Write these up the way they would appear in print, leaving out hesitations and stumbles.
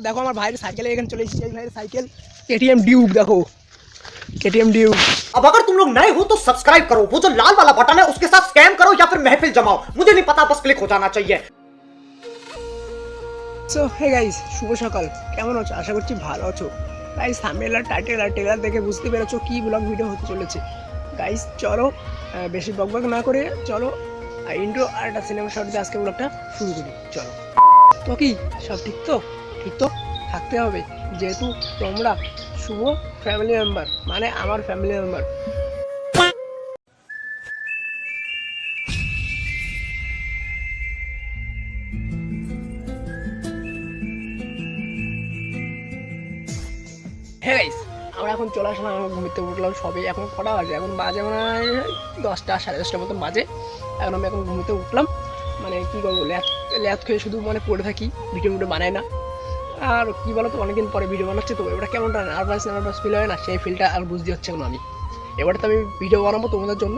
देखो हमारे भाई साइकिल एखाने चले एसेछि भाई साइकिल केटीएम ड्यूक देखो केटीएम ड्यूक। अब अगर तुम लोग नए हो तो सब्सक्राइब करो, वो जो लाल वाला बटन है उसके साथ स्कैम करो या फिर महफिल जमाओ, मुझे नहीं पता, बस क्लिक हो जाना चाहिए। सो हे गाइस शुभ सकाल केमन आছো आशा করছি ভালো আছো গাইস থাম্বনেল আর টাইটেল আর ট্রেলার দেখে বুঝতে পেরেছো কি ব্লগ ভিডিও হতে চলেছে গাইস চলো বেশি বকবক না করে চলো ইন্ট্রো আর একটা সিনেমা শট দিয়ে আজকে ব্লগটা শুরু করি চলো। তো কি সব ঠিক তো থাকতে হবে যেহেতু তোমরা শুভ ফ্যামিলি মেম্বার মানে আমার ফ্যামিলি মেম্বার। হ্যাঁ গাইস আমরা এখন চলে আসলাম, আমরা ঘুমিতে উঠলাম সবে, এখন কটা বাজে, এখন বাজে মানে 10টা 10:30 মতন বাজে। আমি এখন ঘুমিতে উঠলাম, মানে কী করবো ল্যাথ খেয়ে শুধু মানে পড়ে থাকি, ভিডিও বানাই না। আর কী বলো তো অনেকদিন পরে ভিডিও বানাচ্ছে তো এবার কেমনটা নার্ভাস ফিল হয় না, সেই ফিলটা আর বুঝতে হচ্ছে এখন আমি। এবার তো আমি ভিডিও বানাবো তোমাদের জন্য,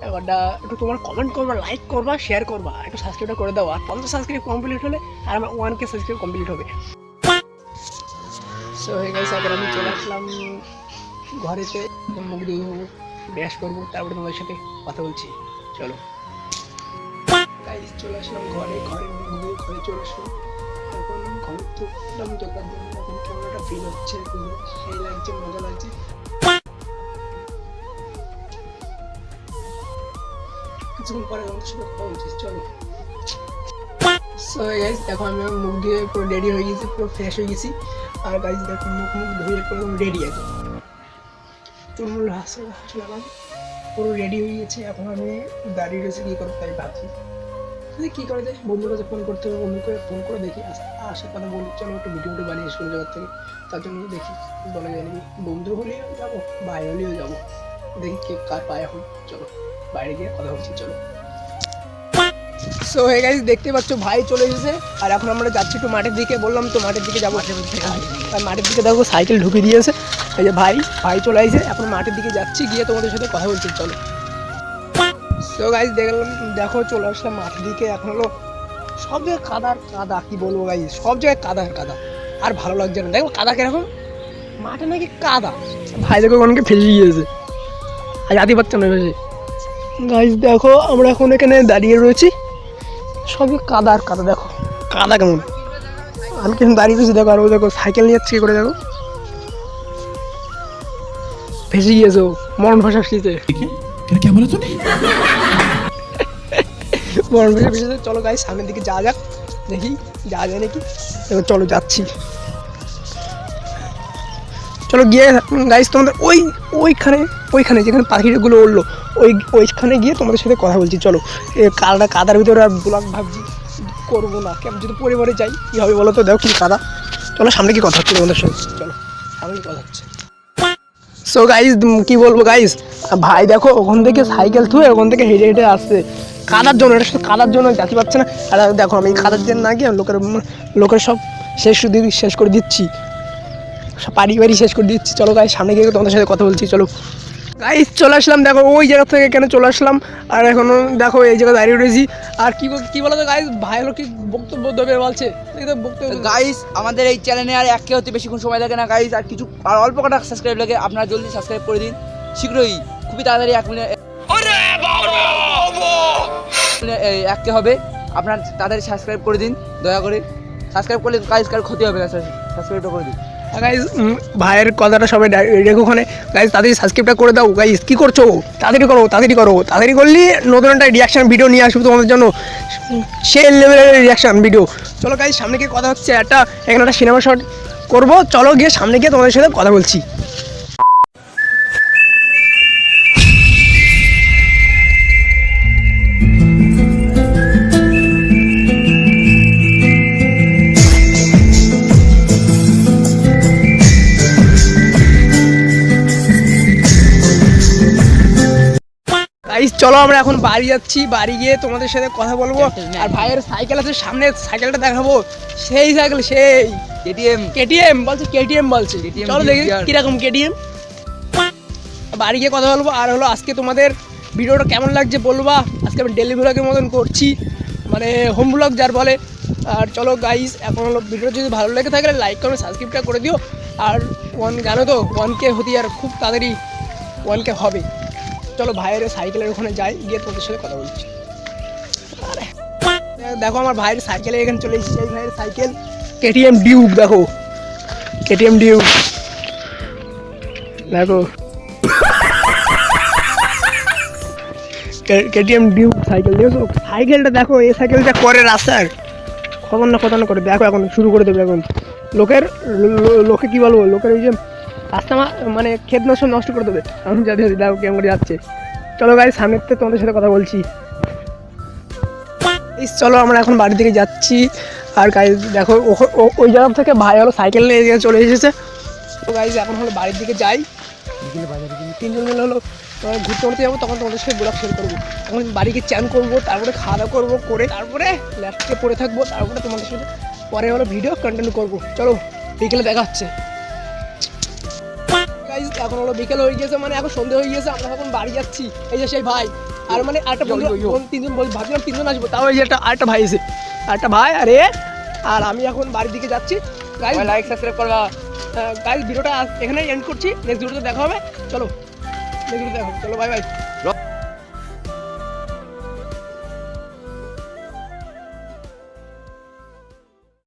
এবারটা একটু তোমরা কমেন্ট করবা, লাইক করবা, শেয়ার করবা, একটু সাবস্ক্রাইবটা করে দাও। আর 50 সাবস্ক্রাইব কমপ্লিট হলে আর আমার 1K সাবস্ক্রাইব কমপ্লিট হবে। সো হে গাইস এখন আমি চলে আসলাম ঘরেতে, মুখ দিয়ে ব্রাশ করবো, তারপরে তোমাদের সাথে কথা বলছি চলো। গাইস চলে আসলাম ঘরে মুখ দিয়ে ঘরে চলে আসলাম। এখন ঘর তো জোগাড় জন্য এখন কেমন একটা ফিল হচ্ছে, সেই লাগছে, মজা লাগছে। কিছুক্ষণ পরে তোমাদের সাথে কথা বলছি চলো। সো গাইস দেখো আমি মুখ দিয়ে পুরো রেডি হয়ে গেছি, পুরো ফ্রেশ হয়ে গেছি। আর গাইস দেখো মুখ ধুয়ে পুরো রেডি আছে, চুল হাসলাম পুরো রেডি হয়ে গেছে। এখন আমি দাঁড়িয়ে রয়েছি, কী করতে তাই ভাবছি কী করা যায়, বন্ধুর কাছে ফোন করতে হবে, বন্ধুকে ফোন করে দেখি আসার কথা বলি চলো একটু ভিডিওটা বানিয়ে স্কুল জায়গার থেকে। তার জন্য দেখি বলা যায় নাকি বন্ধু হলেও যাবো ভাই হলেও যাবো, দেখি কে কার পায়। এখন চলো বাইরে গিয়ে কথা বলছি চলো। সো হে গাইস দেখতে পাচ্ছ ভাই চলে এসেছে, আর এখন আমরা যাচ্ছি একটু মাঠের দিকে, বললাম তো মাঠের দিকে যাবো। আর মাঠের দিকে দেখো সাইকেল ঢুকে দিয়েছে, এই যে ভাই চলে আসছে, এখন মাঠের দিকে যাচ্ছি, গিয়ে তোমাদের সাথে কথা বলছি চলো। সো গাইস দেখো চলে আসলাম মাঠের দিকে। এখন হলো সব জায়গায় কাদা কি বলবো গাইস, সব জায়গায় কাদা আর ভালো লাগছে না। দেখো কাদা কিরকম, মাঠে নাকি কাদা, ভাই দেখো অনেকে ফেসে গিয়েছে আর জাতি পাচ্ছে না বেশি। গাইস দেখো আমরা এখন এখানে দাঁড়িয়ে রয়েছি, সবই কাদা দেখো কাদা কেমন, আমি কেমন দাঁড়িয়ে রয়েছি দেখো। আর ও দেখো সাইকেল নিয়ে যাচ্ছে কি করে, দেখো ভেসে গিয়েছে, মরণ ভাষা আসছে মরণ ভাষা ভেসেছে। চলো গাইস সামনের দিকে যাওয়া যাক, দেখি যাওয়া যায় নাকি, চলো যাচ্ছি চলো। গিয়ে গাইস তোমাদের ওইখানে যেখানে পাখিগুলো উঠলো ওইখানে গিয়ে তোমাদের সাথে কথা বলছি চলো। কাদার ভিতরে আর ব্লগ ভাবছি করবো না, কেমন যদি পরিবারে যাই কী হবে বলো তো, দেখো কি কাদা। চলো সামনে কি কথা হচ্ছে তোমাদের সাথে, চলো সামনে কি কথা হচ্ছে। সো গাইস কি বলবো গাইস, ভাই দেখো ওখান থেকে সাইকেল থুয়ে ওখান থেকে হেঁটে আসছে কাদার জন্য, এটা শুধু কাদার জন্য যাতে পারছে না। আর দেখো আমি কাদার জন্য না গিয়ে লোকের সব শেষ করে দিচ্ছি, সব বাড়ি শেষ করে দিচ্ছি। চলো গাইস সামনে গিয়ে তোমাদের সাথে কথা বলছি চলো। গাইস চলে আসলাম দেখো ওই জায়গা থেকে এখানে চলে আসলাম, আর এখনো দেখো এই জায়গায় দাঁড়িয়ে রয়েছি। আর কি বলো তো গাইস, ভাই হলো কি বক্তব্য দেবে বলছে গাইস আমাদের এই চ্যানেলে আর 1K হতে বেশিক্ষণ সময় লাগে না গাইস, আর অল্প কটা সাবস্ক্রাইব লাগে, আপনারা জলদি সাবস্ক্রাইব করে দিন শীঘ্রই, খুবই তাড়াতাড়ি 1 মিনিট 1K হবে, আপনারা তাড়াতাড়ি সাবস্ক্রাইব করে দিন দয়া করে। সাবস্ক্রাইব করলে গাইস কার ক্ষতি হবে না, সাবস্ক্রাইবটা করে দিন গাইস। ভাইয়ের কথাটা সবাই রেখো ওখানে গাইস, তাড়াতাড়ি সাবস্ক্রাইবটা করে দাও গাইস। কী করছো, তাড়াতাড়ি করলে নতুন একটা রিয়াকশান ভিডিও নিয়ে আসবো তোমাদের জন্য, সেই লেভেলের রিয়াকশান ভিডিও। চলো গাইস সামনে গিয়ে কথা হচ্ছে, এখানে একটা সিনেমা শট করবো, চলো গিয়ে সামনে গিয়ে তোমাদের সাথে কথা বলছি। চলো আমরা এখন বাড়ি যাচ্ছি, বাড়ি গিয়ে তোমাদের সাথে কথা বলবো। আর ভাইয়ের সাইকেল আছে সামনে, সাইকেলটা দেখাবো, সেই সাইকেল সেই কেটিএম বলছে চলো দেখি কিরকম কেটিএম। বাড়ি গিয়ে কথা বলবো। আর হলো আজকে তোমাদের ভিডিওটা কেমন লাগছে বলবা, আজকে আমি ডেলি ব্লগের মতন করছি, মানে হোম ব্লগ যার বলে। আর চলো গাইস, এখন হলো ভিডিও যদি ভালো লেগে থাকে লাইক কমেন্ট সাবস্ক্রাইবটা করে দিও। আর জানো তো 1K হতে আর খুব তাড়াতাড়ি 1K হবে। চলো ভাইয়ের সাইকেলের ওখানে যাই, গিয়ে তোমাদের সাথে কথা বলছি। আরে দেখো আমার ভাইয়ের সাইকেলে এখানে চলে এসেছি। এই ভাইয়ের সাইকেল KTM ডিউক, দেখো KTM ডিউক দেখো, KTM ডিউক সাইকেল দেখো। সাইকেলটা দেখো, এই সাইকেলটা করে রাস্তার খতরনাক করে। দেখো এখন শুরু করে দেবে। এখন লোকে কি বলবো, লোকের ওই যে রাস্তা মানে ক্ষেত নষ্ট করে দেবে। আমি যাতে দেখো কেমন করে যাচ্ছে। চলো গাড়ি সামনের থেকে তোমাদের সাথে কথা বলছি। চলো আমরা এখন বাড়ির দিকে যাচ্ছি। আর গাইজ দেখো ওই জায়গা থেকে ভাই হলো সাইকেল নিয়ে চলে এসেছে। তো গাইজ এখন হলো বাড়ির দিকে যাই। তিনজন মিলে হলো ঘুরতে ঘুরতে যাবো, তখন তোমাদের সাথে ব্লগ শেয়ার করবো। এখন বাড়ি গিয়ে চ্যান করবো, তারপরে খাওয়া দাওয়া করবো, করে তারপরে ল্যাপটপে পড়ে থাকবো, তারপরে তোমাদের সাথে পরে হলো ভিডিও কন্টিনিউ করবো। চলো বিকেলে দেখা হচ্ছে। গাইজ এখন হলো বিকেল হয়ে গেছে, মানে এখন সন্ধ্যে হয়ে গেছে, আমরা এখন বাড়ি যাচ্ছি। এই যে সেই ভাই, আর মানে আরেকটা বন্ধু, তিনজন ভাবছিলাম তিনজন আসবো, তাও এই যে আরেকটা ভাই এসে, আরেকটা ভাই আর আমি এখন বাড়ির দিকে যাচ্ছি। গাইজ লাইক সাবস্ক্রাইব করবা। গাইজ ভিডিওটা এখানে এন্ড করছি, নেক্সট ভিডিওতে দেখা হবে। চলো নেক্সট ভিডিওতে দেখা হবে, চলো বাই বাই।